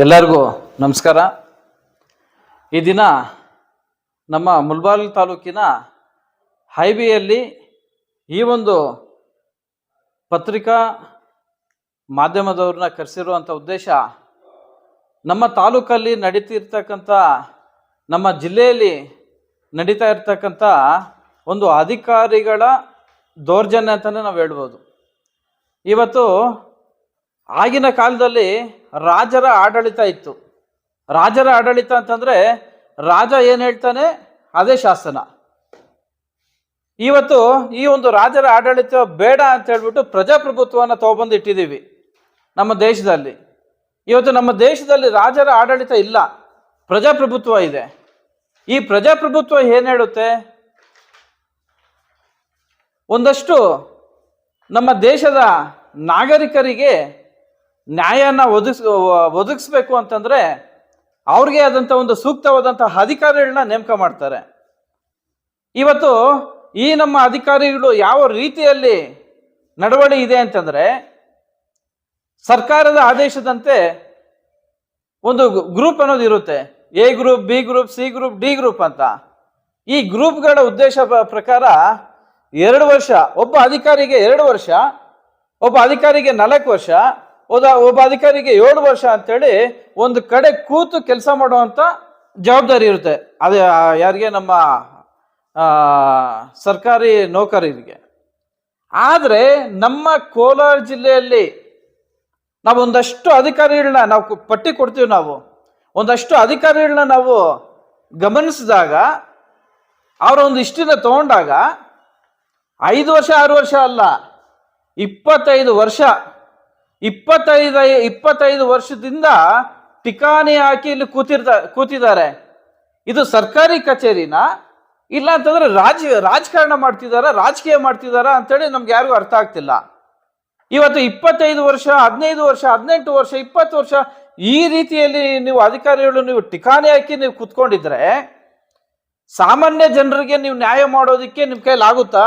ಎಲ್ಲರಿಗೂ ನಮಸ್ಕಾರ. ಈ ದಿನ ನಮ್ಮ ಮುಳಬಾಗಿಲು ತಾಲೂಕಿನ ಹೈವೇಯಲ್ಲಿ ಈ ಒಂದು ಪತ್ರಿಕಾ ಮಾಧ್ಯಮದವ್ರನ್ನ ಕರೆಸಿರುವಂಥ ಉದ್ದೇಶ, ನಮ್ಮ ತಾಲೂಕಲ್ಲಿ ನಡೀತಿರ್ತಕ್ಕಂಥ, ನಮ್ಮ ಜಿಲ್ಲೆಯಲ್ಲಿ ನಡೀತಾ ಇರ್ತಕ್ಕಂಥ ಒಂದು ಅಧಿಕಾರಿಗಳ ದೌರ್ಜನ್ಯ ಅಂತಲೇ ನಾವು ಹೇಳ್ಬೋದು. ಇವತ್ತು ಆಗಿನ ಕಾಲದಲ್ಲಿ ರಾಜರ ಆಡಳಿತ ಇತ್ತು. ರಾಜರ ಆಡಳಿತ ಅಂತಂದರೆ ರಾಜ ಏನು ಹೇಳ್ತಾನೆ ಅದೇ ಶಾಸನ. ಇವತ್ತು ಈ ಒಂದು ರಾಜರ ಆಡಳಿತ ಬೇಡ ಅಂತ ಹೇಳ್ಬಿಟ್ಟು ಪ್ರಜಾಪ್ರಭುತ್ವವನ್ನು ತಗೊಬಂದು ಇಟ್ಟಿದ್ದೀವಿ ನಮ್ಮ ದೇಶದಲ್ಲಿ. ಇವತ್ತು ನಮ್ಮ ದೇಶದಲ್ಲಿ ರಾಜರ ಆಡಳಿತ ಇಲ್ಲ, ಪ್ರಜಾಪ್ರಭುತ್ವ ಇದೆ. ಈ ಪ್ರಜಾಪ್ರಭುತ್ವ ಏನು ಹೇಳುತ್ತೆ, ಒಂದಷ್ಟು ನಮ್ಮ ದೇಶದ ನಾಗರಿಕರಿಗೆ ನ್ಯಾಯನ ಒದಗಿಸ್ಬೇಕು ಅಂತಂದರೆ ಅವ್ರಿಗೆ ಆದಂಥ ಒಂದು ಸೂಕ್ತವಾದಂಥ ಅಧಿಕಾರಿಗಳನ್ನ ನೇಮಕ ಮಾಡ್ತಾರೆ. ಇವತ್ತು ಈ ನಮ್ಮ ಅಧಿಕಾರಿಗಳು ಯಾವ ರೀತಿಯಲ್ಲಿ ನಡವಳಿ ಇದೆ ಅಂತಂದರೆ, ಸರ್ಕಾರದ ಆದೇಶದಂತೆ ಒಂದು ಗ್ರೂಪ್ ಅನ್ನೋದು ಇರುತ್ತೆ. A group, B group, C group, D group ಅಂತ. ಈ ಗ್ರೂಪ್ಗಳ ಉದ್ದೇಶ ಪ್ರಕಾರ 2 ವರ್ಷ, ಒಬ್ಬ ಅಧಿಕಾರಿಗೆ 2 ವರ್ಷ, ಒಬ್ಬ ಅಧಿಕಾರಿಗೆ 4 ವರ್ಷ, ಒಬ್ಬ ಅಧಿಕಾರಿಗೆ 7 ವರ್ಷ ಅಂತೇಳಿ ಒಂದು ಕಡೆ ಕೂತು ಕೆಲಸ ಮಾಡುವಂಥ ಜವಾಬ್ದಾರಿ ಇರುತ್ತೆ. ಅದು ಯಾರಿಗೆ, ನಮ್ಮ ಸರ್ಕಾರಿ ನೌಕರರಿಗೆ. ಆದರೆ ನಮ್ಮ ಕೋಲಾರ ಜಿಲ್ಲೆಯಲ್ಲಿ ನಾವು ಒಂದಷ್ಟು ಅಧಿಕಾರಿಗಳನ್ನ ನಾವು ಪಟ್ಟಿ ಕೊಡ್ತೀವಿ. ನಾವು ಒಂದಷ್ಟು ಅಧಿಕಾರಿಗಳನ್ನ ನಾವು ಗಮನಿಸಿದಾಗ, ಅವರ ಒಂದು ಇಷ್ಟಿನ ತಗೊಂಡಾಗ 5 ವರ್ಷ 6 ವರ್ಷ ಅಲ್ಲ, 25 ವರ್ಷ, 25 ವರ್ಷದಿಂದ ಟಿಕಾಣಿ ಹಾಕಿ ಇಲ್ಲಿ ಕೂತಿದ್ದಾರೆ. ಇದು ಸರ್ಕಾರಿ ಕಚೇರಿನ, ಇಲ್ಲ ಅಂತಂದ್ರೆ ರಾಜಕಾರಣ ಮಾಡ್ತಿದಾರ, ರಾಜಕೀಯ ಮಾಡ್ತಿದಾರ ಅಂತೇಳಿ ನಮ್ಗೆ ಯಾರಿಗೂ ಅರ್ಥ ಆಗ್ತಿಲ್ಲ. ಇವತ್ತು 25 ವರ್ಷ, 15 ವರ್ಷ, 18 ವರ್ಷ, 20 ವರ್ಷ ಈ ರೀತಿಯಲ್ಲಿ ನೀವು ಅಧಿಕಾರಿಗಳು ನೀವು ಟಿಕಾಣಿ ಹಾಕಿ ನೀವು ಕೂತ್ಕೊಂಡಿದ್ರೆ ಸಾಮಾನ್ಯ ಜನರಿಗೆ ನೀವು ನ್ಯಾಯ ಮಾಡೋದಕ್ಕೆ ನಿಮ್ಮ ಕೈಲಿ ಆಗುತ್ತಾ?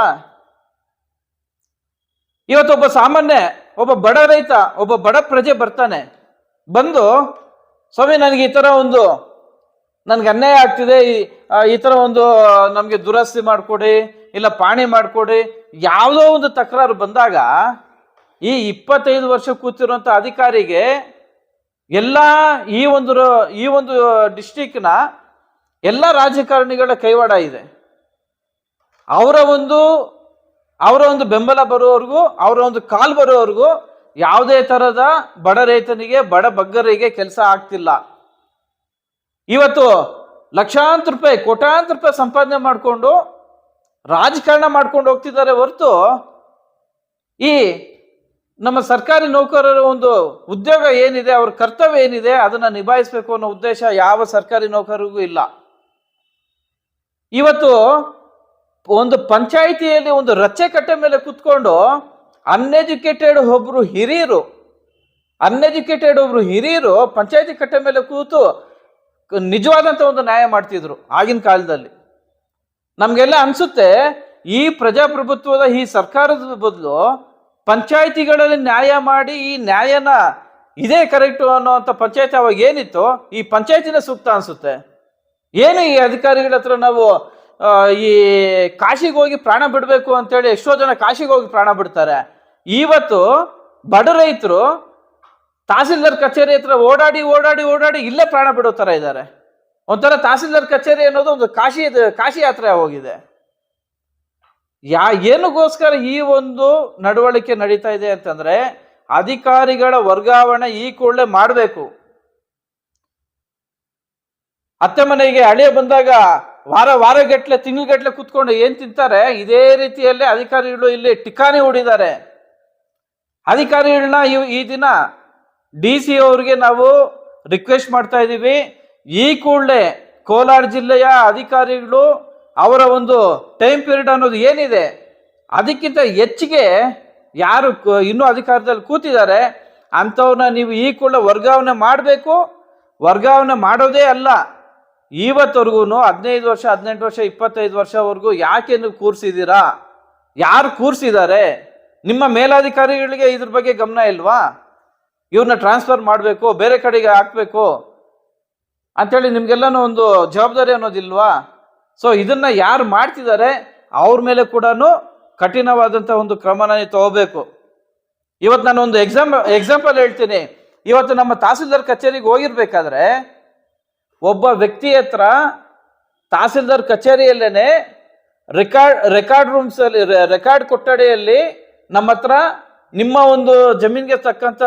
ಇವತ್ತು ಒಬ್ಬ ಬಡ ರೈತ, ಒಬ್ಬ ಬಡ ಪ್ರಜೆ ಬರ್ತಾನೆ, ಬಂದು ಸ್ವಾಮಿ ನನಗೆ ಈ ಥರ ಒಂದು ನನಗೆ ಅನ್ಯಾಯ ಆಗ್ತಿದೆ, ಈ ಥರ ಒಂದು ನಮಗೆ ದುರಸ್ತಿ ಮಾಡಿಕೊಡಿ, ಇಲ್ಲ ಪಾಣಿ ಮಾಡಿಕೊಡಿ, ಯಾವುದೋ ಒಂದು ತಕರಾರು ಬಂದಾಗ ಈ 25 ವರ್ಷ ಕೂತಿರುವಂಥ ಅಧಿಕಾರಿಗೆ ಎಲ್ಲ ಈ ಒಂದು ಡಿಸ್ಟಿಕ್ನ ಎಲ್ಲ ರಾಜಕಾರಣಿಗಳ ಕೈವಾಡ ಇದೆ. ಅವರ ಒಂದು ಬೆಂಬಲ ಬರೋವರೆಗೂ, ಅವರ ಒಂದು ಕಾಲ್ ಬರೋವರೆಗೂ ಯಾವುದೇ ಥರದ ಬಡ ರೈತನಿಗೆ, ಬಡ ಬಗ್ಗರಿಗೆ ಕೆಲಸ ಆಗ್ತಿಲ್ಲ. ಇವತ್ತು ಲಕ್ಷಾಂತರ ರೂಪಾಯಿ, ಕೋಟ್ಯಾಂತರ ರೂಪಾಯಿ ಸಂಪಾದನೆ ಮಾಡಿಕೊಂಡು ರಾಜಕಾರಣ ಮಾಡ್ಕೊಂಡು ಹೋಗ್ತಿದ್ದಾರೆ ಹೊರತು ಈ ನಮ್ಮ ಸರ್ಕಾರಿ ನೌಕರರ ಒಂದು ಉದ್ಯೋಗ ಏನಿದೆ, ಅವ್ರ ಕರ್ತವ್ಯ ಏನಿದೆ, ಅದನ್ನು ನಿಭಾಯಿಸಬೇಕು ಅನ್ನೋ ಉದ್ದೇಶ ಯಾವ ಸರ್ಕಾರಿ ನೌಕರಿಗೂ ಇಲ್ಲ. ಇವತ್ತು ಒಂದು ಪಂಚಾಯಿತಿಯಲ್ಲಿ ಒಂದು ರಚ್ಚೆ ಕಟ್ಟೆ ಮೇಲೆ ಕೂತ್ಕೊಂಡು ಅನ್ಎಜುಕೇಟೆಡ್ ಒಬ್ರು ಹಿರಿಯರು ಪಂಚಾಯಿತಿ ಕಟ್ಟೆ ಮೇಲೆ ಕೂತು ನಿಜವಾದಂಥ ಒಂದು ನ್ಯಾಯ ಮಾಡ್ತಿದ್ರು ಆಗಿನ ಕಾಲದಲ್ಲಿ. ನಮಗೆಲ್ಲ ಅನ್ಸುತ್ತೆ, ಈ ಪ್ರಜಾಪ್ರಭುತ್ವದ ಈ ಸರ್ಕಾರದ ಬದಲು ಪಂಚಾಯಿತಿಗಳಲ್ಲಿ ನ್ಯಾಯ ಮಾಡಿ ಈ ನ್ಯಾಯನ ಇದೇ ಕರೆಕ್ಟು ಅನ್ನೋವಂಥ ಪಂಚಾಯತಿ ಅವಾಗ ಏನಿತ್ತು, ಈ ಪಂಚಾಯತಿನ ಸೂಕ್ತ ಅನ್ಸುತ್ತೆ. ಏನು ಈ ಅಧಿಕಾರಿಗಳ ಹತ್ರ ನಾವು ಈ ಕಾಶಿಗೆ ಹೋಗಿ ಪ್ರಾಣ ಬಿಡಬೇಕು ಅಂತೇಳಿ ಎಷ್ಟೋ ಜನ ಕಾಶಿಗೆ ಹೋಗಿ ಪ್ರಾಣ ಬಿಡ್ತಾರೆ. ಇವತ್ತು ಬಡ ರೈತರು ತಹಸೀಲ್ದಾರ್ ಕಚೇರಿ ಹತ್ರ ಓಡಾಡಿ ಇಲ್ಲೇ ಪ್ರಾಣ ಬಿಡೋ ಥರ ಇದ್ದಾರೆ. ಒಂಥರ ತಹಸೀಲ್ದಾರ್ ಕಚೇರಿ ಅನ್ನೋದು ಒಂದು ಕಾಶಿ ಯಾತ್ರೆ ಹೋಗಿದೆ. ಏನಕ್ಕೋಸ್ಕರ ಈ ಒಂದು ನಡವಳಿಕೆ ನಡೀತಾ ಇದೆ ಅಂತಂದ್ರೆ, ಅಧಿಕಾರಿಗಳ ವರ್ಗಾವಣೆ ಈ ಕೂಡಲೇ ಮಾಡಬೇಕು. ಅತ್ತೆ ಮನೆಗೆ ಅಳಿಯ ಬಂದಾಗ ವಾರಗಟ್ಲೆ ತಿಂಗಳಗಟ್ಲೆ ಕೂತ್ಕೊಂಡು ಏನ್ ತಿಂತಾರೆ, ಇದೇ ರೀತಿಯಲ್ಲೇ ಅಧಿಕಾರಿಗಳು ಇಲ್ಲಿ ಟಿಕಾಣಿ ಹೂಡಿದ್ದಾರೆ. ಅಧಿಕಾರಿಗಳನ್ನ ಈ ದಿನ DC ಅವ್ರಿಗೆ ನಾವು ರಿಕ್ವೆಸ್ಟ್ ಮಾಡ್ತಾ ಇದ್ದೀವಿ, ಈ ಕೂಡಲೇ ಕೋಲಾರ ಜಿಲ್ಲೆಯ ಅಧಿಕಾರಿಗಳು ಅವರ ಒಂದು ಟೈಮ್ ಪೀರಿಯಡ್ ಅನ್ನೋದು ಏನಿದೆ, ಅದಕ್ಕಿಂತ ಹೆಚ್ಚಿಗೆ ಯಾರು ಇನ್ನೂ ಅಧಿಕಾರದಲ್ಲಿ ಕೂತಿದ್ದಾರೆ ಅಂಥವ್ರನ್ನ ನೀವು ಈ ಕೂಡಲೇ ವರ್ಗಾವಣೆ ಮಾಡಬೇಕು. ವರ್ಗಾವಣೆ ಮಾಡೋದೇ ಅಲ್ಲ, ಇವತ್ತವರೆಗೂ 15 ವರ್ಷ, 18 ವರ್ಷ, 25 ವರ್ಷವರೆಗೂ ಯಾಕೆ ನೀವು ಕೂರಿಸಿದ್ದೀರಾ? ಯಾರು ಕೂರಿಸಿದ್ದಾರೆ? ನಿಮ್ಮ ಮೇಲಾಧಿಕಾರಿಗಳಿಗೆ ಇದ್ರ ಬಗ್ಗೆ ಗಮನ ಇಲ್ವಾ? ಇವ್ರನ್ನ ಟ್ರಾನ್ಸ್ಫರ್ ಮಾಡಬೇಕು, ಬೇರೆ ಕಡೆಗೆ ಹಾಕ್ಬೇಕು ಅಂತೇಳಿ ನಿಮ್ಗೆಲ್ಲನೂ ಒಂದು ಜವಾಬ್ದಾರಿ ಅನ್ನೋದಿಲ್ವಾ? ಸೊ ಇದನ್ನ ಯಾರು ಮಾಡ್ತಿದ್ದಾರೆ ಅವ್ರ ಮೇಲೆ ಕೂಡ ಕಠಿಣವಾದಂಥ ಒಂದು ಕ್ರಮನ ತಗೋಬೇಕು. ಇವತ್ತು ನಾನು ಒಂದು ಎಕ್ಸಾಂಪಲ್ ಹೇಳ್ತೀನಿ. ಇವತ್ತು ನಮ್ಮ ತಹಸೀಲ್ದಾರ್ ಕಚೇರಿಗೆ ಹೋಗಿರ್ಬೇಕಾದ್ರೆ ಒಬ್ಬ ವ್ಯಕ್ತಿ ಹತ್ರ ತಹಸೀಲ್ದಾರ್ ಕಚೇರಿಯಲ್ಲೇನೆ ರೆಕಾರ್ಡ್ ರೂಮ್ಸ್ ಅಲ್ಲಿ, ರೆಕಾರ್ಡ್ ಕೊಠಡಿಯಲ್ಲಿ ನಮ್ಮ ಹತ್ರ ನಿಮ್ಮ ಒಂದು ಜಮೀನ್ಗೆ ತಕ್ಕಂತ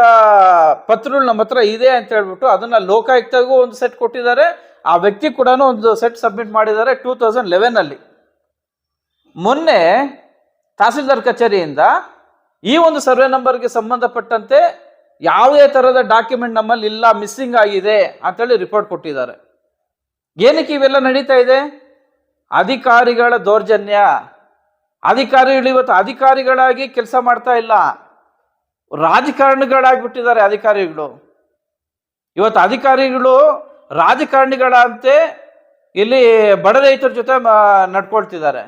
ಪತ್ರಗಳು ನಮ್ಮ ಹತ್ರ ಇದೆ ಅಂತ ಹೇಳ್ಬಿಟ್ಟು ಅದನ್ನ ಲೋಕಾಯುಕ್ತಗೂ ಒಂದು ಸೆಟ್ ಕೊಟ್ಟಿದ್ದಾರೆ, ಆ ವ್ಯಕ್ತಿ ಕೂಡ ಒಂದು ಸೆಟ್ ಸಬ್ಮಿಟ್ ಮಾಡಿದ್ದಾರೆ 2011 ಅಲ್ಲಿ. ಮೊನ್ನೆ ತಹಸೀಲ್ದಾರ್ ಕಚೇರಿಯಿಂದ ಈ ಒಂದು ಸರ್ವೆ ನಂಬರ್ಗೆ ಸಂಬಂಧಪಟ್ಟಂತೆ ಯಾವುದೇ ತರಹದ ಡಾಕ್ಯುಮೆಂಟ್ ನಮ್ಮಲ್ಲಿ ಇಲ್ಲ, ಮಿಸ್ಸಿಂಗ್ ಆಗಿದೆ ಅಂತೇಳಿ ರಿಪೋರ್ಟ್ ಕೊಟ್ಟಿದ್ದಾರೆ. ಏನಕ್ಕೆ ಇವೆಲ್ಲ ನಡೀತಾ ಇದೆ? ಅಧಿಕಾರಿಗಳ ದೌರ್ಜನ್ಯ. ಅಧಿಕಾರಿಗಳು ಇವತ್ತು ಅಧಿಕಾರಿಗಳಾಗಿ ಕೆಲಸ ಮಾಡ್ತಾ ಇಲ್ಲ, ರಾಜಕಾರಣಿಗಳಾಗ್ಬಿಟ್ಟಿದ್ದಾರೆ ಅಧಿಕಾರಿಗಳು. ಇವತ್ತು ಅಧಿಕಾರಿಗಳು ರಾಜಕಾರಣಿಗಳಂತೆ ಇಲ್ಲಿ ಬಡ ರೈತರ ಜೊತೆ ನಡ್ಕೊಳ್ತಿದ್ದಾರೆ.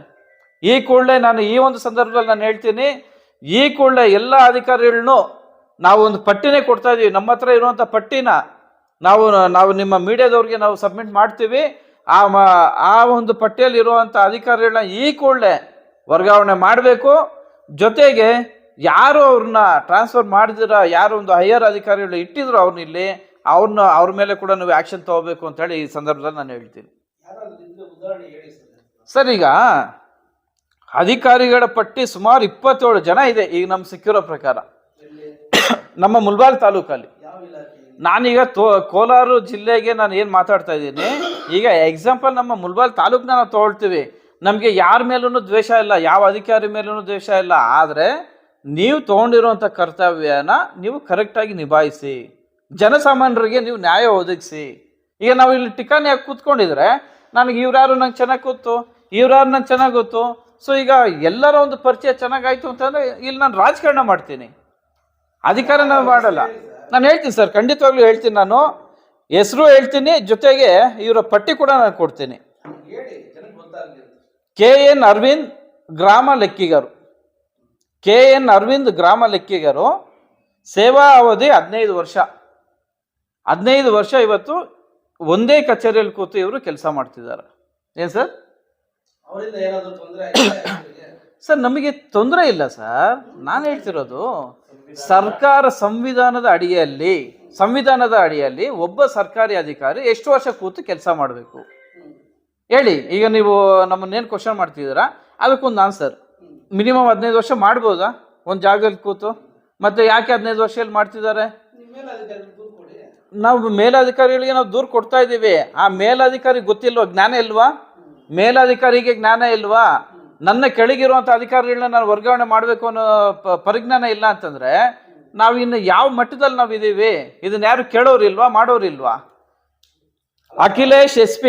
ಈ ಕೂಡಲೇ ನಾನು ಈ ಒಂದು ಸಂದರ್ಭದಲ್ಲಿ ನಾನು ಹೇಳ್ತೀನಿ, ಈ ಕೂಡಲೇ ಎಲ್ಲ ಅಧಿಕಾರಿಗಳನ್ನು ನಾವು ಒಂದು ಪಟ್ಟಿನೇ ಕೊಡ್ತಾ ಇದೀವಿ. ನಮ್ಮ ಹತ್ರ ಇರುವಂಥ ಪಟ್ಟಿನ ನಾವು ನಿಮ್ಮ ಮೀಡಿಯಾದವ್ರಿಗೆ ನಾವು ಸಬ್ಮಿಟ್ ಮಾಡ್ತೀವಿ. ಆ ಒಂದು ಪಟ್ಟಿಯಲ್ಲಿ ಇರುವಂಥ ಅಧಿಕಾರಿಗಳನ್ನ ಈ ಕೂಡಲೇ ವರ್ಗಾವಣೆ ಮಾಡಬೇಕು. ಜೊತೆಗೆ ಯಾರು ಅವ್ರನ್ನ ಟ್ರಾನ್ಸ್ಫರ್ ಮಾಡಿದಿರ, ಯಾರು ಒಂದು ಹೈಯರ್ ಅಧಿಕಾರಿಗಳು ಇಟ್ಟಿದ್ರು ಅವ್ರನ್ನ ಇಲ್ಲಿ, ಅವ್ರ ಮೇಲೆ ಕೂಡ ನೀವು ಆ್ಯಕ್ಷನ್ ತಗೋಬೇಕು ಅಂತ ಹೇಳಿ ಈ ಸಂದರ್ಭದಲ್ಲಿ ನಾನು ಹೇಳ್ತೀನಿ. ಸರ್, ಈಗ ಅಧಿಕಾರಿಗಳ ಪಟ್ಟಿ ಸುಮಾರು 27 ಜನ ಇದೆ ಈಗ ನಮ್ಗೆ ಸಿಕ್ಕಿರೋ ಪ್ರಕಾರ ನಮ್ಮ ಮುಲ್ಬಾಲ್ ತಾಲೂಕಲ್ಲಿ. ನಾನೀಗ ಕೋಲಾರ ಜಿಲ್ಲೆಗೆ ನಾನು ಏನು ಮಾತಾಡ್ತಾ ಇದ್ದೀನಿ, ಈಗ ಎಕ್ಸಾಂಪಲ್ ನಮ್ಮ ಮುಲ್ಬಾಲ್ ತಾಲೂಕನ್ನ ನಾವು ತಗೊಳ್ತೀವಿ. ನಮಗೆ ಯಾರ ಮೇಲೂ ದ್ವೇಷ ಇಲ್ಲ, ಯಾವ ಅಧಿಕಾರಿ ಮೇಲೂ ದ್ವೇಷ ಇಲ್ಲ. ಆದರೆ ನೀವು ತೊಗೊಂಡಿರುವಂಥ ಕರ್ತವ್ಯನ ನೀವು ಕರೆಕ್ಟಾಗಿ ನಿಭಾಯಿಸಿ, ಜನಸಾಮಾನ್ಯರಿಗೆ ನೀವು ನ್ಯಾಯ ಒದಗಿಸಿ. ಈಗ ನಾವು ಇಲ್ಲಿ ಟಿಕಾಣಿ ಹಾಕಿ ಕೂತ್ಕೊಂಡಿದ್ರೆ ನನಗೆ ಇವ್ರ್ಯಾರು ನಂಗೆ ಚೆನ್ನಾಗಿ ಗೊತ್ತು, ಇವ್ರ್ಯಾರು ನಂಗೆ ಚೆನ್ನಾಗಿ ಗೊತ್ತು. ಸೊ ಈಗ ಎಲ್ಲರ ಒಂದು ಪರಿಚಯ ಚೆನ್ನಾಗಾಯ್ತು ಅಂತಂದರೆ ಇಲ್ಲಿ ನಾನು ರಾಜಕಾರಣ ಮಾಡ್ತೀನಿ, ಅಧಿಕಾರ ನಾವು ಮಾಡಲ್ಲ. ನಾನು ಹೇಳ್ತೀನಿ ಸರ್, ಖಂಡಿತವಾಗ್ಲೂ ಹೇಳ್ತೀನಿ. ನಾನು ಹೆಸರು ಹೇಳ್ತೀನಿ, ಜೊತೆಗೆ ಇವರ ಪಟ್ಟಿ ಕೂಡ ನಾನು ಕೊಡ್ತೀನಿ. KN ಅರವಿಂದ್ ಗ್ರಾಮ ಲೆಕ್ಕಿಗರು, KN ಅರವಿಂದ್ ಗ್ರಾಮ ಲೆಕ್ಕಿಗರು, ಸೇವಾ ಅವಧಿ 15 ವರ್ಷ. 15 ವರ್ಷ ಇವತ್ತು ಒಂದೇ ಕಚೇರಿಯಲ್ಲಿ ಕೂತು ಇವರು ಕೆಲಸ ಮಾಡ್ತಿದ್ದಾರೆ. ಏನು ಸರ್? ಸರ್, ನಮಗೆ ತೊಂದರೆ ಇಲ್ಲ ಸರ್. ನಾನು ಹೇಳ್ತಿರೋದು ಸರ್ಕಾರ ಸಂವಿಧಾನದ ಅಡಿಯಲ್ಲಿ ಒಬ್ಬ ಸರ್ಕಾರಿ ಅಧಿಕಾರಿ ಎಷ್ಟು ವರ್ಷ ಕೂತು ಕೆಲಸ ಮಾಡಬೇಕು ಹೇಳಿ. ಈಗ ನೀವು ನಮ್ಮನ್ನೇನು ಕ್ವಶನ್ ಮಾಡ್ತಿದ್ದೀರಾ, ಅದಕ್ಕೊಂದು ಆನ್ಸರ್. ಮಿನಿಮಮ್ 15 ವರ್ಷ ಮಾಡ್ಬೋದಾ ಒಂದು ಜಾಗದಲ್ಲಿ ಕೂತು? ಮತ್ತೆ ಯಾಕೆ 15 ವರ್ಷದಲ್ಲಿ ಮಾಡ್ತಿದ್ದಾರೆ? ನಾವು ಮೇಲಧಿಕಾರಿಗಳಿಗೆ ನಾವು ದೂರು ಕೊಡ್ತಾ ಇದ್ದೀವಿ. ಆ ಮೇಲಧಿಕಾರಿ ಗೊತ್ತಿಲ್ವಾ, ಜ್ಞಾನ ಇಲ್ವಾ? ಮೇಲಧಿಕಾರಿಗೆ ಜ್ಞಾನ ಇಲ್ವಾ? ನನ್ನ ಕೆಳಗಿರುವಂಥ ಅಧಿಕಾರಿಗಳನ್ನ ನಾನು ವರ್ಗಾವಣೆ ಮಾಡಬೇಕು ಅನ್ನೋ ಪರಿಜ್ಞಾನ ಇಲ್ಲ ಅಂತಂದ್ರೆ ನಾವು ಇನ್ನು ಯಾವ ಮಟ್ಟದಲ್ಲಿ ನಾವು ಇದ್ದೀವಿ? ಇದನ್ನ ಯಾರು ಕೇಳೋರಿಲ್ವಾ, ಮಾಡೋರಿಲ್ವಾ? ಅಖಿಲೇಶ್ SP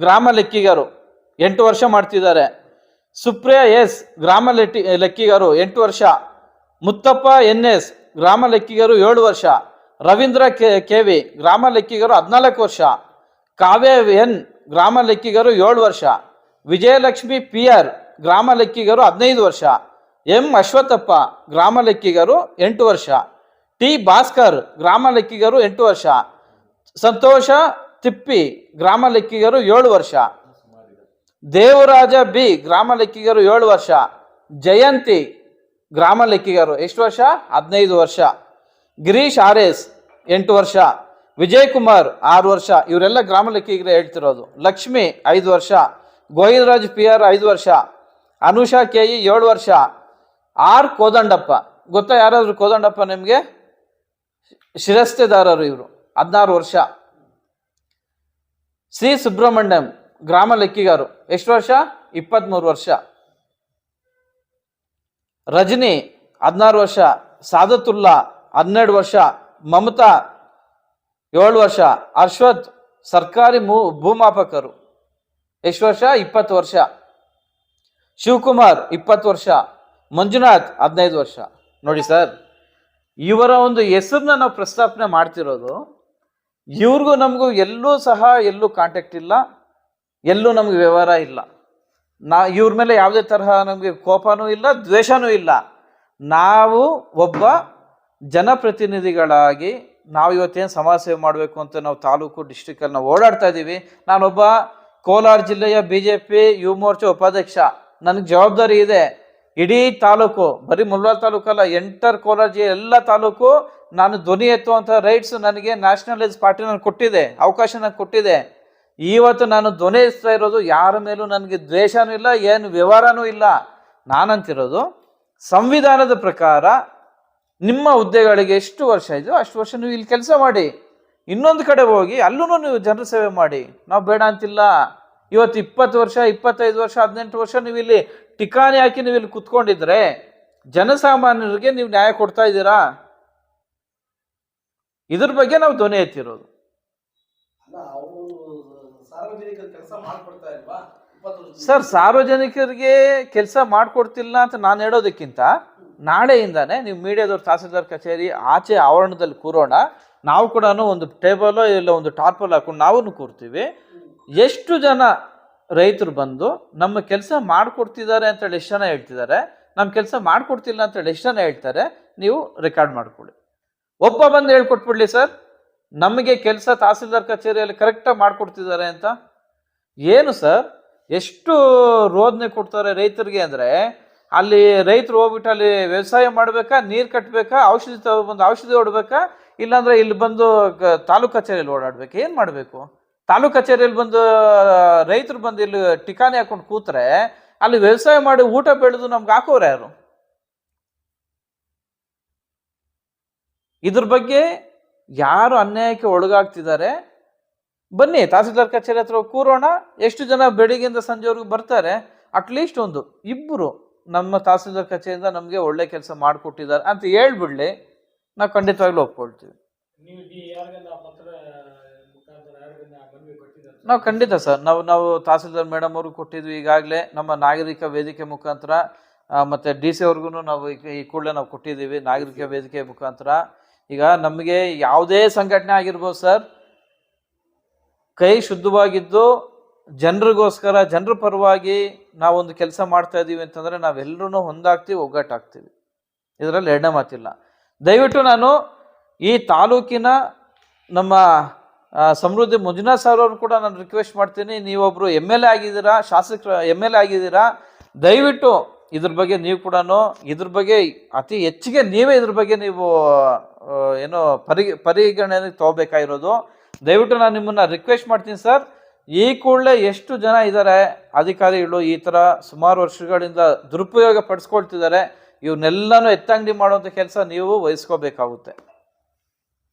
ಗ್ರಾಮ ಲೆಕ್ಕಿಗರು 8 ವರ್ಷ ಮಾಡ್ತಿದ್ದಾರೆ. ಸುಪ್ರಿಯಾ S ಗ್ರಾಮ ಲೆಕ್ಕಿಗರು 8 ವರ್ಷ. ಮುತ್ತಪ್ಪ NS ಗ್ರಾಮ ಲೆಕ್ಕಿಗರು 7 ವರ್ಷ. ರವೀಂದ್ರ KV ಗ್ರಾಮ ಲೆಕ್ಕಿಗರು 14 ವರ್ಷ. ಕಾವ್ಯ N ಗ್ರಾಮ ಲೆಕ್ಕಿಗರು 7 ವರ್ಷ. ವಿಜಯಲಕ್ಷ್ಮಿ PR ಗ್ರಾಮ ಲೆಕ್ಕಿಗರು 15 ವರ್ಷ. M ಅಶ್ವತ್ಥಪ್ಪ ಗ್ರಾಮ ಲೆಕ್ಕಿಗರು 8 ವರ್ಷ. T ಭಾಸ್ಕರ್ ಗ್ರಾಮ ಲೆಕ್ಕಿಗರು 8 ವರ್ಷ. ಸಂತೋಷ ತಿಪ್ಪಿ ಗ್ರಾಮ ಲೆಕ್ಕಿಗರು 7 ವರ್ಷ. ದೇವರಾಜ B ಗ್ರಾಮ ಲೆಕ್ಕಿಗರು 7 ವರ್ಷ. ಜಯಂತಿ ಗ್ರಾಮ ಲೆಕ್ಕಿಗರು ಎಷ್ಟು ವರ್ಷ? 15 ವರ್ಷ. ಗಿರೀಶ್ RS 8 ವರ್ಷ. ವಿಜಯ್ ಕುಮಾರ್ 6 ವರ್ಷ. ಇವರೆಲ್ಲ ಗ್ರಾಮ ಲೆಕ್ಕಿಗರೇ ಹೇಳ್ತಿರೋದು. ಲಕ್ಷ್ಮಿ 5 ವರ್ಷ. ಗೋವಿಂದರಾಜ್ PR 5 ವರ್ಷ. ಅನುಷಾ KE 7 ವರ್ಷ. R ಕೋದಂಡಪ್ಪ, ಗೊತ್ತಾ ಯಾರಾದ್ರೂ ಕೋದಂಡಪ್ಪ ನಿಮಗೆ? ಶಿರಸ್ತೆದಾರರು ಇವರು, 16 ವರ್ಷ. C ಸುಬ್ರಹ್ಮಣ್ಯಂ ಗ್ರಾಮ ಲೆಕ್ಕಿಗರು ಎಷ್ಟು ವರ್ಷ? 23 ವರ್ಷ. ರಜನಿ 16 ವರ್ಷ. ಸಾದತುಲ್ಲಾ 12 ವರ್ಷ. ಮಮತಾ 7 ವರ್ಷ. ಅಶ್ವಥ್ ಸರ್ಕಾರಿ ಭೂಮಾಪಕರು ಎಷ್ಟು ವರ್ಷ? 20 ವರ್ಷ. ಶಿವಕುಮಾರ್ 20 ವರ್ಷ. ಮಂಜುನಾಥ್ 15 ವರ್ಷ. ನೋಡಿ ಸರ್, ಇವರ ಒಂದು ಹೆಸರನ್ನ ನಾವು ಪ್ರಸ್ತಾಪನೆ ಮಾಡ್ತಿರೋದು, ಇವ್ರಿಗೂ ನಮಗೂ ಎಲ್ಲೂ ಕಾಂಟ್ಯಾಕ್ಟ್ ಇಲ್ಲ, ಎಲ್ಲೂ ನಮ್ಗೆ ವ್ಯವಹಾರ ಇಲ್ಲ. ಇವ್ರ ಮೇಲೆ ಯಾವುದೇ ತರಹ ನಮಗೆ ಕೋಪನೂ ಇಲ್ಲ, ದ್ವೇಷನೂ ಇಲ್ಲ. ನಾವು ಒಬ್ಬ ಜನಪ್ರತಿನಿಧಿಗಳಾಗಿ ನಾವು ಇವತ್ತೇನು ಸಮಾಜ ಸೇವೆ ಮಾಡಬೇಕು ಅಂತ ನಾವು ತಾಲೂಕು ಡಿಸ್ಟಿಕಲ್ಲಿ ನಾವು ಓಡಾಡ್ತಾ ಇದ್ದೀವಿ. ನಾನೊಬ್ಬ ಕೋಲಾರ ಜಿಲ್ಲೆಯ BJP ಯುವ ಮೋರ್ಚಾ ಉಪಾಧ್ಯಕ್ಷ. ನನಗೆ ಜವಾಬ್ದಾರಿ ಇದೆ. ಇಡೀ ತಾಲೂಕು, ಬರೀ ಮುಲ್ಬಾಲ್ ತಾಲೂಕಲ್ಲ, ಎಂಟರ್ ಕೋಲಾರ ಜಿಲ್ಲೆ ಎಲ್ಲ ತಾಲೂಕು ನಾನು ಧ್ವನಿ ಎತ್ತುವಂಥ ರೈಟ್ಸ್ ನನಗೆ ನ್ಯಾಷನಲೈಸ್ ಪಾರ್ಟಿ ನನಗೆ ಕೊಟ್ಟಿದೆ, ಅವಕಾಶ ನನಗೆ ಕೊಟ್ಟಿದೆ. ಇವತ್ತು ನಾನು ಧ್ವನಿ ಎತ್ತಾ ಇರೋದು ಯಾರ ಮೇಲೂ ನನಗೆ ದ್ವೇಷನೂ ಇಲ್ಲ, ಏನು ವ್ಯವಹಾರನೂ ಇಲ್ಲ. ನಾನಂತಿರೋದು ಸಂವಿಧಾನದ ಪ್ರಕಾರ ನಿಮ್ಮ ಹುದ್ದೆಗಳಿಗೆ ಎಷ್ಟು ವರ್ಷ ಇದೆಯೋ ಅಷ್ಟು ವರ್ಷ ನೀವು ಇಲ್ಲಿ ಕೆಲಸ ಮಾಡಿ, ಇನ್ನೊಂದು ಕಡೆ ಹೋಗಿ ಅಲ್ಲೂ ನೀವು ಜನರ ಸೇವೆ ಮಾಡಿ. ನಾವು ಬೇಡ ಅಂತಿಲ್ಲ. ಇವತ್ತು 20 ವರ್ಷ, 25 ವರ್ಷ, 18 ವರ್ಷ ನೀವು ಇಲ್ಲಿ ಟಿಕಾಣಿ ಹಾಕಿ ನೀವು ಇಲ್ಲಿ ಕುತ್ಕೊಂಡಿದ್ರೆ ಜನಸಾಮಾನ್ಯರಿಗೆ ನೀವು ನ್ಯಾಯ ಕೊಡ್ತಾ ಇದ್ದೀರಾ? ಇದ್ರ ಬಗ್ಗೆ ನಾವು ಧ್ವನಿ ಎತ್ತಿರೋದು. ಸರ್, ಸಾರ್ವಜನಿಕರಿಗೆ ಕೆಲಸ ಮಾಡಿಕೊಡ್ತಿಲ್ಲ ಅಂತ ನಾನು ಹೇಳೋದಕ್ಕಿಂತ ನಾಳೆಯಿಂದಾನೆ ನೀವು ಮೀಡಿಯಾದವ್ರು ತಹಸೀಲ್ದಾರ್ ಕಚೇರಿ ಆಚೆ ಆವರಣದಲ್ಲಿ ಕೂರೋಣ. ನಾವು ಕೂಡ ಒಂದು ಟೇಬಲೋ ಇಲ್ಲ ಒಂದು ಟಾರ್ಪಲ್ ಹಾಕೊಂಡು ನಾವು ಕೂರ್ತೀವಿ. ಎಷ್ಟು ಜನ ರೈತರು ಬಂದು ನಮ್ಮ ಕೆಲಸ ಮಾಡಿಕೊಡ್ತಿದ್ದಾರೆ ಅಂತೇಳಿ ಎಷ್ಟು ಜನ ಹೇಳ್ತಿದ್ದಾರೆ, ನಮ್ಮ ಕೆಲಸ ಮಾಡಿಕೊಡ್ತಿಲ್ಲ ಅಂತೇಳಿ ಎಷ್ಟು ಜನ ಹೇಳ್ತಾರೆ, ನೀವು ರೆಕಾರ್ಡ್ ಮಾಡಿಕೊಡಿ. ಒಬ್ಬ ಬಂದು ಹೇಳ್ಕೊಟ್ಬಿಡ್ಲಿ ಸರ್, ನಮಗೆ ಕೆಲಸ ತಹಸೀಲ್ದಾರ್ ಕಚೇರಿಯಲ್ಲಿ ಕರೆಕ್ಟಾಗಿ ಮಾಡಿಕೊಡ್ತಿದ್ದಾರೆ ಅಂತ. ಏನು ಸರ್, ಎಷ್ಟು ರೋದನೆ ಕೊಡ್ತಾರೆ ರೈತರಿಗೆ ಅಂದರೆ, ಅಲ್ಲಿ ರೈತರು ಹೋಗ್ಬಿಟ್ಟು ಅಲ್ಲಿ ವ್ಯವಸಾಯ ಮಾಡಬೇಕಾ, ನೀರು ಕಟ್ಟಬೇಕಾ, ಔಷಧಿ ತಗೊಬಂದು ಔಷಧಿ ಹೊಡ್ಬೇಕಾ, ಇಲ್ಲಾಂದ್ರೆ ಇಲ್ಲಿ ಬಂದು ತಾಲೂಕು ಕಚೇರಿಯಲ್ಲಿ ಓಡಾಡ್ಬೇಕು? ಏನು ಮಾಡಬೇಕು? ತಾಲೂಕು ಕಚೇರಿಯಲ್ಲಿ ಬಂದು ರೈತರು ಬಂದು ಇಲ್ಲಿ ಟಿಕಾಣಿ ಹಾಕೊಂಡು ಕೂತ್ರೆ ಅಲ್ಲಿ ವ್ಯವಸಾಯ ಮಾಡಿ ಊಟ ಬೆಳೆದು ನಮ್ಗೆ ಹಾಕೋರು ಯಾರು? ಇದ್ರ ಬಗ್ಗೆ ಯಾರು ಅನ್ಯಾಯಕ್ಕೆ ಒಳಗಾಗ್ತಿದ್ದಾರೆ, ಬನ್ನಿ ತಹಸೀಲ್ದಾರ್ ಕಚೇರಿ ಹತ್ರ ಕೂರೋಣ. ಎಷ್ಟು ಜನ ಬೆಳಿಗ್ಗೆಯಿಂದ ಸಂಜೆವರೆಗೂ ಬರ್ತಾರೆ, ಅಟ್ಲೀಸ್ಟ್ ಒಂದು ಇಬ್ಬರು ನಮ್ಮ ತಹಸೀಲ್ದಾರ್ ಕಚೇರಿಯಿಂದ ನಮಗೆ ಒಳ್ಳೆ ಕೆಲಸ ಮಾಡಿಕೊಟ್ಟಿದ್ದಾರೆ ಅಂತ ಹೇಳ್ಬಿಡ್ಲಿ, ನಾವು ಖಂಡಿತವಾಗ್ಲೂ ಒಪ್ಕೊಳ್ತೀವಿ. ನಾವು ಖಂಡಿತ ಸರ್, ನಾವು ತಹಸೀಲ್ದಾರ್ ಮೇಡಮ್ ಅವ್ರಿಗೆ ಕೊಟ್ಟಿದ್ವಿ ಈಗಾಗಲೇ. ನಮ್ಮ ನಾಗರಿಕ ವೇದಿಕೆ ಮುಖಾಂತರ ಮತ್ತು DC ಅವ್ರಿಗೂ ನಾವು ಈ ಕೂಡಲೇ ನಾವು ಕೊಟ್ಟಿದ್ದೀವಿ ನಾಗರಿಕ ವೇದಿಕೆ ಮುಖಾಂತರ. ಈಗ ನಮಗೆ ಯಾವುದೇ ಸಂಘಟನೆ ಆಗಿರ್ಬೋದು ಸರ್, ಕೈ ಶುದ್ಧವಾಗಿದ್ದು ಜನರಿಗೋಸ್ಕರ, ಜನರ ಪರವಾಗಿ ನಾವೊಂದು ಕೆಲಸ ಮಾಡ್ತಾ ಇದ್ದೀವಿ ಅಂತಂದರೆ ನಾವೆಲ್ಲರೂ ಹೊಂದಾಗ್ತೀವಿ, ಒಗ್ಗಟ್ಟಾಗ್ತೀವಿ. ಇದರಲ್ಲಿ ಎರಡನೇ ಮಾತಿಲ್ಲ. ದಯವಿಟ್ಟು ನಾನು ಈ ತಾಲೂಕಿನ ನಮ್ಮ ಸಮೃದ್ಧಿ ಮಂಜುನಾಥ್ ಸರ್ ಅವರು ಕೂಡ ನಾನು ರಿಕ್ವೆಸ್ಟ್ ಮಾಡ್ತೀನಿ, ನೀವೊಬ್ಬರು MLA ಆಗಿದ್ದೀರಾ, ಶಾಸಕರು MLA ಆಗಿದ್ದೀರಾ, ದಯವಿಟ್ಟು ಇದ್ರ ಬಗ್ಗೆ ನೀವು ಕೂಡ ಇದ್ರ ಬಗ್ಗೆ ಅತಿ ಹೆಚ್ಚಿಗೆ ನೀವೇ ಇದ್ರ ಬಗ್ಗೆ ನೀವು ಏನೋ ಪರಿಗಣನೆಗೆ ತಗೋಬೇಕಾಗಿರೋದು. ದಯವಿಟ್ಟು ನಾನು ನಿಮ್ಮನ್ನು ರಿಕ್ವೆಸ್ಟ್ ಮಾಡ್ತೀನಿ ಸರ್, ಈ ಕೂಡಲೇ ಎಷ್ಟು ಜನ ಇದ್ದಾರೆ ಅಧಿಕಾರಿಗಳು ಈ ಥರ ಸುಮಾರು ವರ್ಷಗಳಿಂದ ದುರುಪಯೋಗ ಪಡಿಸ್ಕೊಳ್ತಿದ್ದಾರೆ, ಇವನ್ನೆಲ್ಲನೂ ಎತ್ತಂಗಡಿ ಮಾಡುವಂಥ ಕೆಲಸ ನೀವು ವಹಿಸ್ಕೋಬೇಕಾಗುತ್ತೆ.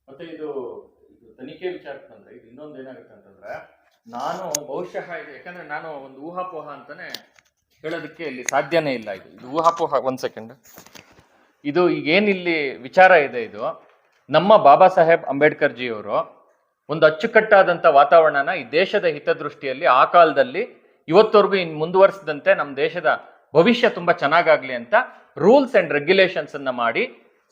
ಮತ್ತೆ ಇದು ತನಿಖೆ ವಿಚಾರಕ್ಕೆ ಬಂದ್ರೆ ಇದು ಇನ್ನೊಂದು ಏನಾಗುತ್ತೆ ಅಂತಂದ್ರೆ, ನಾನು ಬಹುಶಃ ಯಾಕಂದ್ರೆ ನಾನು ಒಂದು ಊಹಾಪೋಹ ಅಂತಾನೆ ಹೇಳೋದಕ್ಕೆ ಇಲ್ಲಿ ಸಾಧ್ಯನೇ ಇಲ್ಲ. ಇದು ಊಹಾಪೋಹ. 1 ಸೆಕೆಂಡ್. ಇದು ಈಗೇನಿಲ್ಲಿ ವಿಚಾರ ಇದೆ, ಇದು ನಮ್ಮ ಬಾಬಾ ಸಾಹೇಬ್ ಅಂಬೇಡ್ಕರ್ ಜಿ ಅವರು ಒಂದು ಅಚ್ಚುಕಟ್ಟಾದಂಥ ವಾತಾವರಣನ ಈ ದೇಶದ ಹಿತದೃಷ್ಟಿಯಲ್ಲಿ ಆ ಕಾಲದಲ್ಲಿ ಇವತ್ತವರೆಗೂ ಇನ್ನು ಮುಂದುವರಿಸಿದಂತೆ ನಮ್ಮ ದೇಶದ ಭವಿಷ್ಯ ತುಂಬ ಚೆನ್ನಾಗಾಗಲಿ ಅಂತ ರೂಲ್ಸ್ ಆ್ಯಂಡ್ ರೆಗ್ಯುಲೇಷನ್ಸ್ ಅನ್ನ ಮಾಡಿ,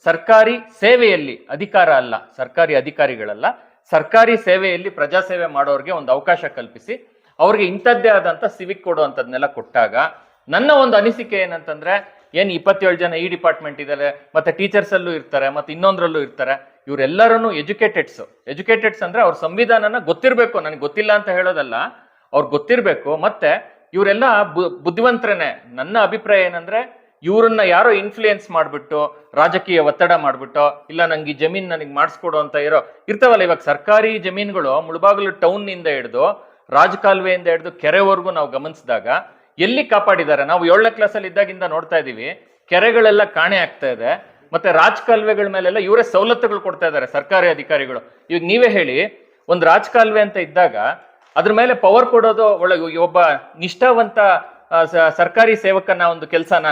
ಸರ್ಕಾರಿ ಸೇವೆಯಲ್ಲಿ ಅಧಿಕಾರ ಅಲ್ಲ, ಸರ್ಕಾರಿ ಅಧಿಕಾರಿಗಳಲ್ಲ, ಸರ್ಕಾರಿ ಸೇವೆಯಲ್ಲಿ ಪ್ರಜಾಸೇವೆ ಮಾಡೋರಿಗೆ ಒಂದು ಅವಕಾಶ ಕಲ್ಪಿಸಿ ಅವ್ರಿಗೆ ಇಂಥದ್ದೇ ಆದಂಥ ಸಿವಿಕ್ ಕೊಡುವಂಥದ್ನೆಲ್ಲ ಕೊಟ್ಟಾಗ ನನ್ನ ಒಂದು ಅನಿಸಿಕೆ ಏನಂತಂದ್ರೆ, ಏನು 27 ಜನ ಈ ಡಿಪಾರ್ಟ್ಮೆಂಟ್ ಇದ್ದಾರೆ, ಮತ್ತೆ ಟೀಚರ್ಸ್ ಅಲ್ಲೂ ಇರ್ತಾರೆ, ಮತ್ತೆ ಇನ್ನೊಂದ್ರಲ್ಲೂ ಇರ್ತಾರೆ, ಇವರೆಲ್ಲರೂ ಎಜುಕೇಟೆಡ್ಸ್ ಅಂದ್ರೆ ಅವ್ರ ಸಂವಿಧಾನನ ಗೊತ್ತಿರಬೇಕು. ನನಗೆ ಗೊತ್ತಿಲ್ಲ ಅಂತ ಹೇಳೋದಲ್ಲ, ಅವ್ರಿಗೆ ಗೊತ್ತಿರಬೇಕು. ಮತ್ತೆ ಇವರೆಲ್ಲ ಬುದ್ಧಿವಂತರೇನೆ. ನನ್ನ ಅಭಿಪ್ರಾಯ ಏನಂದ್ರೆ, ಇವ್ರನ್ನ ಯಾರೋ ಇನ್ಫ್ಲೂಯೆನ್ಸ್ ಮಾಡ್ಬಿಟ್ಟು, ರಾಜಕೀಯ ಒತ್ತಡ ಮಾಡ್ಬಿಟ್ಟು, ಇಲ್ಲ ನಂಗೆ ಈ ಜಮೀನ್ ನನಗೆ ಮಾಡಿಸ್ಕೊಡು ಅಂತ ಇರ್ತಾವಲ್ಲ. ಇವಾಗ ಸರ್ಕಾರಿ ಜಮೀನುಗಳು ಮುಳಬಾಗಿಲು ಟೌನ್ ನಿಂದ ಹಿಡಿದು ರಾಜಕಾಲುವೆಯಿಂದ ಹಿಡಿದು ಕೆರೆವರೆಗೂ ನಾವು ಗಮನಿಸಿದಾಗ ಎಲ್ಲಿ ಕಾಪಾಡಿದ್ದಾರೆ? ನಾವು 7ನೇ ಕ್ಲಾಸಲ್ಲಿ ಇದ್ದಾಗಿಂದ ನೋಡ್ತಾ ಇದೀವಿ, ಕೆರೆಗಳೆಲ್ಲ ಕಾಣೆ ಆಗ್ತಾ ಇದೆ. ಮತ್ತೆ ರಾಜಕಾಲುವೆಗಳ ಮೇಲೆಲ್ಲ ಇವರೇ ಸವಲತ್ತುಗಳು ಕೊಡ್ತಾ ಇದ್ದಾರೆ ಸರ್ಕಾರಿ ಅಧಿಕಾರಿಗಳು. ಈಗ ನೀವೇ ಹೇಳಿ, ಒಂದು ರಾಜಕಾಲುವೆ ಅಂತ ಇದ್ದಾಗ ಅದ್ರ ಮೇಲೆ ಪವರ್ ಕೊಡೋದು ಒಳಗೆ ಒಬ್ಬ ನಿಷ್ಠಾವಂತ ಸರ್ಕಾರಿ ಸೇವಕನ ಒಂದು ಕೆಲಸನ.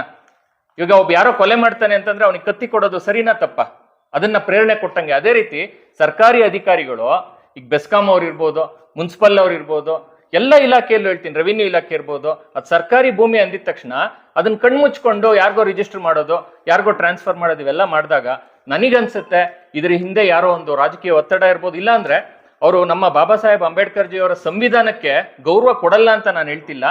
ಈಗ ಒಬ್ಬ ಯಾರೋ ಕೊಲೆ ಮಾಡ್ತಾನೆ ಅಂತಂದ್ರೆ ಅವನಿಗೆ ಕತ್ತಿ ಕೊಡೋದು ಸರಿನಾ ತಪ್ಪ? ಅದನ್ನ ಪ್ರೇರಣೆ ಕೊಟ್ಟಂಗೆ. ಅದೇ ರೀತಿ ಸರ್ಕಾರಿ ಅಧಿಕಾರಿಗಳು, ಈಗ ಬೆಸ್ಕಾಂ ಅವ್ರು ಇರ್ಬೋದು, ಮುನ್ಸಿಪಲ್ ಅವ್ರು ಇರ್ಬೋದು, ಎಲ್ಲ ಇಲಾಖೆಯಲ್ಲೂ ಹೇಳ್ತೀನಿ, ರೆವಿನ್ಯೂ ಇಲಾಖೆ ಇರ್ಬೋದು, ಅದು ಸರ್ಕಾರಿ ಭೂಮಿ ಅಂದಿದ ತಕ್ಷಣ ಅದನ್ನ ಕಣ್ಮುಚ್ಕೊಂಡು ಯಾರಿಗೋ ರಿಜಿಸ್ಟರ್ ಮಾಡೋದು, ಯಾರಿಗೋ ಟ್ರಾನ್ಸ್ಫರ್ ಮಾಡೋದು, ಇವೆಲ್ಲ ಮಾಡಿದಾಗ ನನಗನ್ಸುತ್ತೆ ಇದ್ರ ಹಿಂದೆ ಯಾರೋ ಒಂದು ರಾಜಕೀಯ ಒತ್ತಡ ಇರ್ಬೋದು. ಇಲ್ಲ ಅಂದ್ರೆ ಅವರು ನಮ್ಮ ಬಾಬಾ ಸಾಹೇಬ್ ಅಂಬೇಡ್ಕರ್ ಜಿ ಅವರ ಸಂವಿಧಾನಕ್ಕೆ ಗೌರವ ಕೊಡಲ್ಲ ಅಂತ ನಾನು ಹೇಳ್ತಿಲ್ಲ.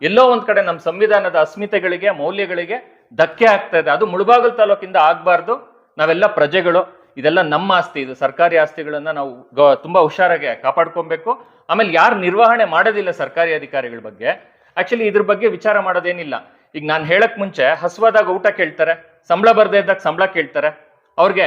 ಎಲ್ಲೋ ಒಂದ್ ಕಡೆ ನಮ್ಮ ಸಂವಿಧಾನದ ಅಸ್ಮಿತೆಗಳಿಗೆ, ಮೌಲ್ಯಗಳಿಗೆ ಧಕ್ಕೆ ಆಗ್ತಾ ಇದೆ. ಅದು ಮುಳಬಾಗಿಲು ತಾಲೂಕಿಂದ ಆಗ್ಬಾರ್ದು. ನಾವೆಲ್ಲ ಪ್ರಜೆಗಳು, ಇದೆಲ್ಲ ನಮ್ಮ ಆಸ್ತಿ, ಇದು ಸರ್ಕಾರಿ ಆಸ್ತಿಗಳನ್ನ ನಾವು ತುಂಬಾ ಹುಷಾರಾಗಿ ಕಾಪಾಡ್ಕೊಬೇಕು. ಆಮೇಲೆ ಯಾರು ನಿರ್ವಹಣೆ ಮಾಡೋದಿಲ್ಲ ಸರ್ಕಾರಿ ಅಧಿಕಾರಿಗಳ ಬಗ್ಗೆ, ಆಕ್ಚುಲಿ ಇದ್ರ ಬಗ್ಗೆ ವಿಚಾರ ಮಾಡೋದೇನಿಲ್ಲ. ಈಗ ನಾನು ಹೇಳಕ್ ಮುಂಚೆ ಹಸುವಾದಾಗ ಊಟ ಕೇಳ್ತಾರೆ, ಸಂಬಳ ಬರ್ದೇ ಇದ್ದಾಗ ಸಂಬಳ ಕೇಳ್ತಾರೆ, ಅವ್ರಿಗೆ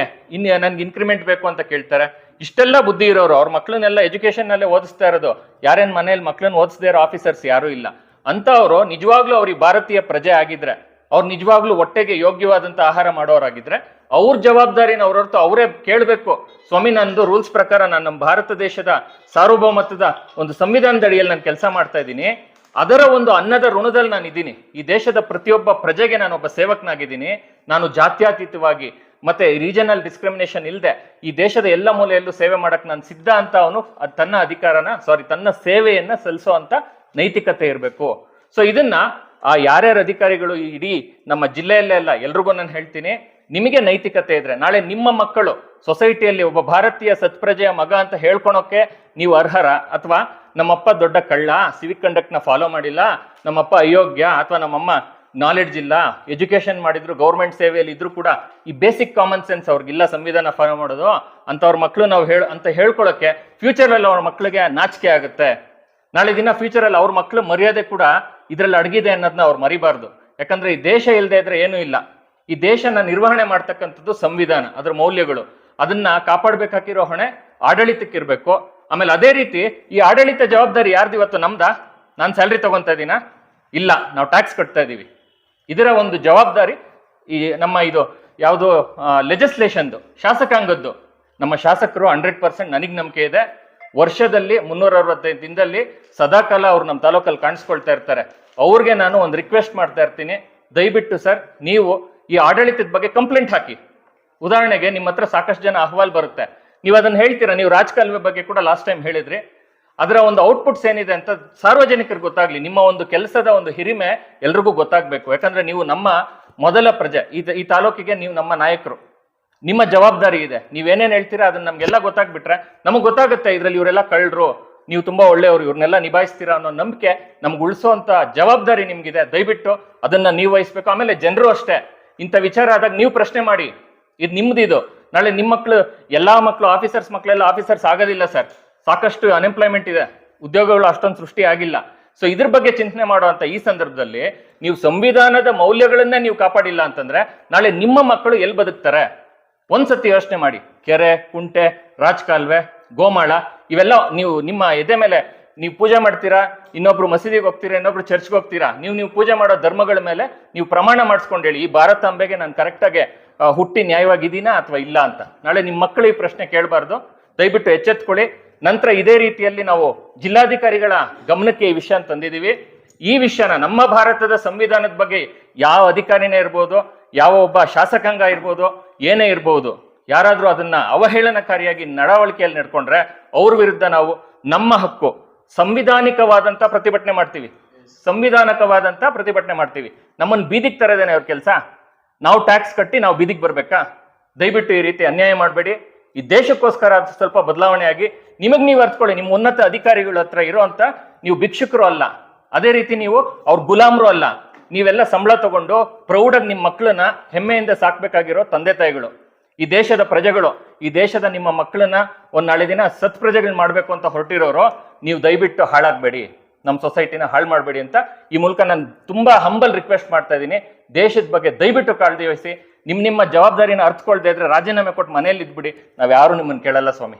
ನನ್ಗೆ ಇನ್ಕ್ರಿಮೆಂಟ್ ಬೇಕು ಅಂತ ಕೇಳ್ತಾರೆ. ಇಷ್ಟೆಲ್ಲ ಬುದ್ಧಿ ಇರೋರು ಅವ್ರ ಮಕ್ಳನ್ನೆಲ್ಲ ಎಜುಕೇಶನ್ ನಲ್ಲೇ ಓದಿಸ್ತಾ ಇರೋದು, ಯಾರೇನ್ ಮನೇಲಿ ಮಕ್ಳನ್ನ ಓದಿಸದೇ ಇರೋ ಆಫೀಸರ್ಸ್ ಯಾರು ಇಲ್ಲ ಅಂತ. ಅವರು ನಿಜವಾಗ್ಲೂ ಅವ್ರಿಗೆ ಭಾರತೀಯ ಪ್ರಜೆ ಆಗಿದ್ರೆ, ಅವ್ರು ನಿಜವಾಗ್ಲೂ ಹೊಟ್ಟೆಗೆ ಯೋಗ್ಯವಾದಂತ ಆಹಾರ ಮಾಡೋರಾಗಿದ್ರೆ ಅವ್ರ ಜವಾಬ್ದಾರಿನ ಅವ್ರ ಹೊರತು ಅವರೇ ಕೇಳಬೇಕು. ಸ್ವಾಮಿ, ನಂದು ರೂಲ್ಸ್ ಪ್ರಕಾರ ನಾನು ನಮ್ಮ ಭಾರತ ದೇಶದ ಸಾರ್ವಭೌಮತ್ವದ ಒಂದು ಸಂವಿಧಾನದ ಅಡಿಯಲ್ಲಿ ನಾನು ಕೆಲಸ ಮಾಡ್ತಾ ಇದ್ದೀನಿ, ಅದರ ಒಂದು ಅನ್ನದ ಋಣದಲ್ಲಿ ನಾನು ಇದ್ದೀನಿ. ಈ ದೇಶದ ಪ್ರತಿಯೊಬ್ಬ ಪ್ರಜೆಗೆ ನಾನೊಬ್ಬ ಸೇವಕನಾಗಿದ್ದೀನಿ. ನಾನು ಜಾತ್ಯತೀತವಾಗಿ ಮತ್ತೆ ರೀಜನಲ್ ಡಿಸ್ಕ್ರಿಮಿನೇಷನ್ ಇಲ್ಲದೆ ಈ ದೇಶದ ಎಲ್ಲ ಮೂಲೆಯಲ್ಲೂ ಸೇವೆ ಮಾಡಕ್ ನಾನು ಸಿದ್ಧ ಅಂತ ಅವನು ತನ್ನ ಸೇವೆಯನ್ನ ಸಲ್ಲಿಸೋ ಅಂತ ನೈತಿಕತೆ ಇರಬೇಕು. ಸೊ ಇದನ್ನ ಯಾರ್ಯಾರ ಅಧಿಕಾರಿಗಳು ಇಡೀ ನಮ್ಮ ಜಿಲ್ಲೆಯಲ್ಲೇ ಅಲ್ಲ ಎಲ್ರಿಗೂ ನಾನು ಹೇಳ್ತೀನಿ, ನಿಮಗೆ ನೈತಿಕತೆ ಇದ್ರೆ ನಾಳೆ ನಿಮ್ಮ ಮಕ್ಕಳು ಸೊಸೈಟಿಯಲ್ಲಿ ಒಬ್ಬ ಭಾರತೀಯ ಸತ್ಪ್ರಜೆಯ ಮಗ ಅಂತ ಹೇಳ್ಕೊಳಕ್ಕೆ ನೀವು ಅರ್ಹರ, ಅಥವಾ ನಮ್ಮಪ್ಪ ದೊಡ್ಡ ಕಳ್ಳ, ಸಿವಿಕ್ ಕಂಡಕ್ಟ್ ನ ಫಾಲೋ ಮಾಡಿಲ್ಲ, ನಮ್ಮಪ್ಪ ಅಯೋಗ್ಯ, ಅಥವಾ ನಮ್ಮಮ್ಮ ನಾಲೆಡ್ಜ್ ಇಲ್ಲ, ಎಜುಕೇಶನ್ ಮಾಡಿದ್ರು, ಗೌರ್ಮೆಂಟ್ ಸೇವೆಯಲ್ಲಿ ಇದ್ರು ಕೂಡ ಈ ಬೇಸಿಕ್ ಕಾಮನ್ ಸೆನ್ಸ್ ಅವ್ರಿಗಿಲ್ಲ ಸಂವಿಧಾನ ಫಾಲೋ ಮಾಡೋದು ಅಂತವ್ರ ಮಕ್ಕಳು ನಾವು ಹೇಳ್ಕೊಳಕ್ಕೆ ಫ್ಯೂಚರ್ ಅಲ್ಲಿ ಅವ್ರ ಮಕ್ಳಿಗೆ ನಾಚಿಕೆ ಆಗುತ್ತೆ. ನಾಳೆ ದಿನ ಫ್ಯೂಚರ್ ಅಲ್ಲಿ ಅವ್ರ ಮಕ್ಳು ಮರ್ಯಾದೆ ಕೂಡ ಇದ್ರಲ್ಲಿ ಅಡಗಿದೆ ಅನ್ನೋದನ್ನ ಅವ್ರು ಮರಿಬಾರ್ದು. ಯಾಕಂದ್ರೆ ಈ ದೇಶ ಇಲ್ಲದೆ ಇದ್ರೆ ಏನೂ ಇಲ್ಲ. ಈ ದೇಶನ ನಿರ್ವಹಣೆ ಮಾಡ್ತಕ್ಕಂಥದ್ದು ಸಂವಿಧಾನ, ಅದ್ರ ಮೌಲ್ಯಗಳು, ಅದನ್ನ ಕಾಪಾಡ್ಬೇಕಾಗಿರೋ ಹೊಣೆ ಆಡಳಿತಕ್ಕಿರ್ಬೇಕು. ಆಮೇಲೆ ಅದೇ ರೀತಿ ಈ ಆಡಳಿತ ಜವಾಬ್ದಾರಿ ಯಾರ್ದು ಇವತ್ತು ನಮ್ದಾ? ನಾನು ಸ್ಯಾಲ್ರಿ ತಗೊಂತಾ ಇದೀನಾ? ಇಲ್ಲ, ನಾವು ಟ್ಯಾಕ್ಸ್ ಕಟ್ತಾ ಇದೀವಿ. ಇದರ ಒಂದು ಜವಾಬ್ದಾರಿ ಈ ನಮ್ಮ ಇದು ಯಾವುದು ಲೆಜಿಸ್ಲೇಷನ್ದು, ಶಾಸಕಾಂಗದ್ದು. ನಮ್ಮ ಶಾಸಕರು 100% ನನಗೆ ನಂಬಿಕೆ ಇದೆ, ವರ್ಷದಲ್ಲಿ 365 ದಿನದಲ್ಲಿ ಸದಾಕಾಲ ಅವ್ರು ನಮ್ಮ ತಾಲೂಕಲ್ಲಿ ಕಾಣಿಸ್ಕೊಳ್ತಾ ಇರ್ತಾರೆ. ಅವ್ರಿಗೆ ನಾನು ಒಂದು ರಿಕ್ವೆಸ್ಟ್ ಮಾಡ್ತಾ ಇರ್ತೀನಿ, ದಯವಿಟ್ಟು ಸರ್ ನೀವು ಈ ಆಡಳಿತದ ಬಗ್ಗೆ ಕಂಪ್ಲೇಂಟ್ ಹಾಕಿ. ಉದಾಹರಣೆಗೆ ನಿಮ್ಮ ಹತ್ರ ಸಾಕಷ್ಟು ಜನ ಅಹವಾಲ್ ಬರುತ್ತೆ, ನೀವು ಅದನ್ನ ಹೇಳ್ತೀರಾ. ನೀವು ರಾಜಕಾಲುವೆ ಬಗ್ಗೆ ಕೂಡ ಲಾಸ್ಟ್ ಟೈಮ್ ಹೇಳಿದ್ರಿ, ಅದರ ಒಂದು ಔಟ್ಪುಟ್ಸ್ ಏನಿದೆ ಅಂತ ಸಾರ್ವಜನಿಕರಿಗೆ ಗೊತ್ತಾಗ್ಲಿ. ನಿಮ್ಮ ಒಂದು ಕೆಲಸದ ಒಂದು ಹಿರಿಮೆ ಎಲ್ರಿಗೂ ಗೊತ್ತಾಗ್ಬೇಕು. ಯಾಕಂದ್ರೆ ನೀವು ನಮ್ಮ ಮೊದಲ ಪ್ರಜೆ, ಈ ತಾಲೂಕಿಗೆ ನೀವು ನಮ್ಮ ನಾಯಕರು, ನಿಮ್ಮ ಜವಾಬ್ದಾರಿ ಇದೆ. ನೀವೇನೇನ್ ಹೇಳ್ತೀರಾ ಅದನ್ನ ನಮ್ಗೆಲ್ಲ ಗೊತ್ತಾಗ್ಬಿಟ್ರೆ ನಮಗ್ ಗೊತ್ತಾಗುತ್ತೆ ಇದ್ರಲ್ಲಿ ಇವರೆಲ್ಲ ಕಳ್ಳರು, ನೀವು ತುಂಬಾ ಒಳ್ಳೆಯವರು, ಇವ್ರನ್ನೆಲ್ಲ ನಿಭಾಯಿಸ್ತೀರಾ ಅನ್ನೋ ನಂಬಿಕೆ ನಮ್ಗೆ ಉಳಿಸೋಂತ ಜವಾಬ್ದಾರಿ ನಿಮ್ಗಿದೆ. ದಯವಿಟ್ಟು ಅದನ್ನ ನೀವು ವಹಿಸ್ಬೇಕು. ಆಮೇಲೆ ಜನರು ಅಷ್ಟೇ, ಇಂಥ ವಿಚಾರ ಆದಾಗ ನೀವು ಪ್ರಶ್ನೆ ಮಾಡಿ, ಇದು ನಿಮ್ದಿದು. ನಾಳೆ ನಿಮ್ಮ ಮಕ್ಕಳು, ಎಲ್ಲಾ ಮಕ್ಕಳು ಆಫೀಸರ್ಸ್ ಮಕ್ಕಳೆಲ್ಲ ಆಫೀಸರ್ಸ್ ಆಗೋದಿಲ್ಲ ಸರ್. ಸಾಕಷ್ಟು ಅನ್ಎಂಪ್ಲಾಯ್ಮೆಂಟ್ ಇದೆ, ಉದ್ಯೋಗಗಳು ಅಷ್ಟೊಂದು ಸೃಷ್ಟಿ ಆಗಿಲ್ಲ. ಸೊ ಇದ್ರ ಬಗ್ಗೆ ಚಿಂತನೆ ಮಾಡುವಂತ ಈ ಸಂದರ್ಭದಲ್ಲಿ ನೀವು ಸಂವಿಧಾನದ ಮೌಲ್ಯಗಳನ್ನೇ ನೀವು ಕಾಪಾಡಿಲ್ಲ ಅಂತಂದ್ರೆ ನಾಳೆ ನಿಮ್ಮ ಮಕ್ಕಳು ಎಲ್ಲಿ ಬದುಕ್ತಾರೆ? ಒಂದ್ಸತಿ ಯೋಚನೆ ಮಾಡಿ. ಕೆರೆ, ಕುಂಟೆ, ರಾಜಕಾಲುವೆ, ಗೋಮಾಳ, ಇವೆಲ್ಲ ನೀವು ನಿಮ್ಮ ಎದೆ ಮೇಲೆ ನೀವು ಪೂಜೆ ಮಾಡ್ತೀರಾ, ಇನ್ನೊಬ್ರು ಮಸೀದಿಗೆ ಹೋಗ್ತೀರಾ, ಇನ್ನೊಬ್ರು ಚರ್ಚ್ಗೆ ಹೋಗ್ತೀರಾ. ನೀವು ಪೂಜೆ ಮಾಡೋ ಧರ್ಮಗಳ ಮೇಲೆ ನೀವು ಪ್ರಮಾಣ ಮಾಡಿಸ್ಕೊಂಡು ಹೇಳಿ, ಈ ಭಾರತಾಂಬೆಗೆ ನಾನು ಕರೆಕ್ಟಾಗಿ ಹುಟ್ಟಿ ನ್ಯಾಯವಾಗಿದ್ದೀನಾ ಅಥವಾ ಇಲ್ಲ ಅಂತ. ನಾಳೆ ನಿಮ್ಮ ಮಕ್ಕಳು ಈ ಪ್ರಶ್ನೆ ಕೇಳಬಾರ್ದು. ದಯವಿಟ್ಟು ಎಚ್ಚೆತ್ಕೊಳ್ಳಿ. ನಂತರ ಇದೇ ರೀತಿಯಲ್ಲಿ ನಾವು ಜಿಲ್ಲಾಧಿಕಾರಿಗಳ ಗಮನಕ್ಕೆ ಈ ವಿಷಯ ತಂದಿದ್ದೀವಿ. ಈ ವಿಷಯನ ನಮ್ಮ ಭಾರತದ ಸಂವಿಧಾನದ ಬಗ್ಗೆ ಯಾವ ಅಧಿಕಾರಿನೇ ಇರ್ಬೋದು, ಯಾವ ಒಬ್ಬ ಶಾಸಕಾಂಗ ಇರ್ಬೋದು, ಏನೇ ಇರ್ಬೋದು, ಯಾರಾದ್ರೂ ಅದನ್ನ ಅವಹೇಳನಕಾರಿಯಾಗಿ ನಡವಳಿಕೆಯಲ್ಲಿ ನಡ್ಕೊಂಡ್ರೆ ಅವ್ರ ವಿರುದ್ಧ ನಾವು ನಮ್ಮ ಹಕ್ಕು ಸಂವಿಧಾನಿಕವಾದಂತ ಪ್ರತಿಭಟನೆ ಮಾಡ್ತೀವಿ. ನಮ್ಮನ್ನು ಬೀದಿಗೆ ತರೋದೇನೆ ಅವ್ರ ಕೆಲಸ? ನಾವು ಟ್ಯಾಕ್ಸ್ ಕಟ್ಟಿ ನಾವು ಬೀದಿಗೆ ಬರ್ಬೇಕಾ? ದಯವಿಟ್ಟು ಈ ರೀತಿ ಅನ್ಯಾಯ ಮಾಡಬೇಡಿ. ಈ ದೇಶಕ್ಕೋಸ್ಕರ ಸ್ವಲ್ಪ ಬದಲಾವಣೆ ಆಗಿ ನಿಮಗ್ ನೀವು ಅರ್ಥಕೊಳ್ಳಿ. ನಿಮ್ಮ ಉನ್ನತ ಅಧಿಕಾರಿಗಳ ಹತ್ರ ಇರೋ ಅಂತ ನೀವು ಭಿಕ್ಷುಕರು ಅಲ್ಲ, ಅದೇ ರೀತಿ ನೀವು ಅವ್ರ ಗುಲಾಮರು ಅಲ್ಲ. ನೀವೆಲ್ಲ ಸಂಬಳ ತಗೊಂಡು ಪ್ರೌಢಾಗಿ ನಿಮ್ಮ ಮಕ್ಕಳನ್ನ ಹೆಮ್ಮೆಯಿಂದ ಸಾಕ್ಬೇಕಾಗಿರೋ ತಂದೆ ತಾಯಿಗಳು, ಈ ದೇಶದ ಪ್ರಜೆಗಳು, ಈ ದೇಶದ ನಿಮ್ಮ ಮಕ್ಕಳನ್ನ ಒಂದ್ ನಾಳೆ ದಿನ ಸತ್ಪ್ರಜೆಗಳು ಮಾಡ್ಬೇಕು ಅಂತ ಹೊರಟಿರೋರು, ನೀವು ದಯವಿಟ್ಟು ಹಾಳಾಗ್ಬೇಡಿ, ನಮ್ಮ ಸೊಸೈಟಿನ ಹಾಳು ಮಾಡಬೇಡಿ ಅಂತ ಈ ಮೂಲಕ ನಾನು ತುಂಬಾ ಹಂಬಲ್ ರಿಕ್ವೆಸ್ಟ್ ಮಾಡ್ತಾ ಇದ್ದೀನಿ. ದೇಶದ ಬಗ್ಗೆ ದಯವಿಟ್ಟು ಕಾಳಜಿ ವಹಿಸಿ. ನಿಮ್ಮ ಜವಾಬ್ದಾರಿನ ಅರ್ಥಕೊಳ್ದೇ ಇದ್ರೆ ರಾಜೀನಾಮೆ ಕೊಟ್ಟು ಮನೆಯಲ್ಲಿ ಇದ್ಬಿಡಿ, ನಾವ್ ಯಾರು ನಿಮ್ಮನ್ನು ಕೇಳಲ್ಲ ಸ್ವಾಮಿ.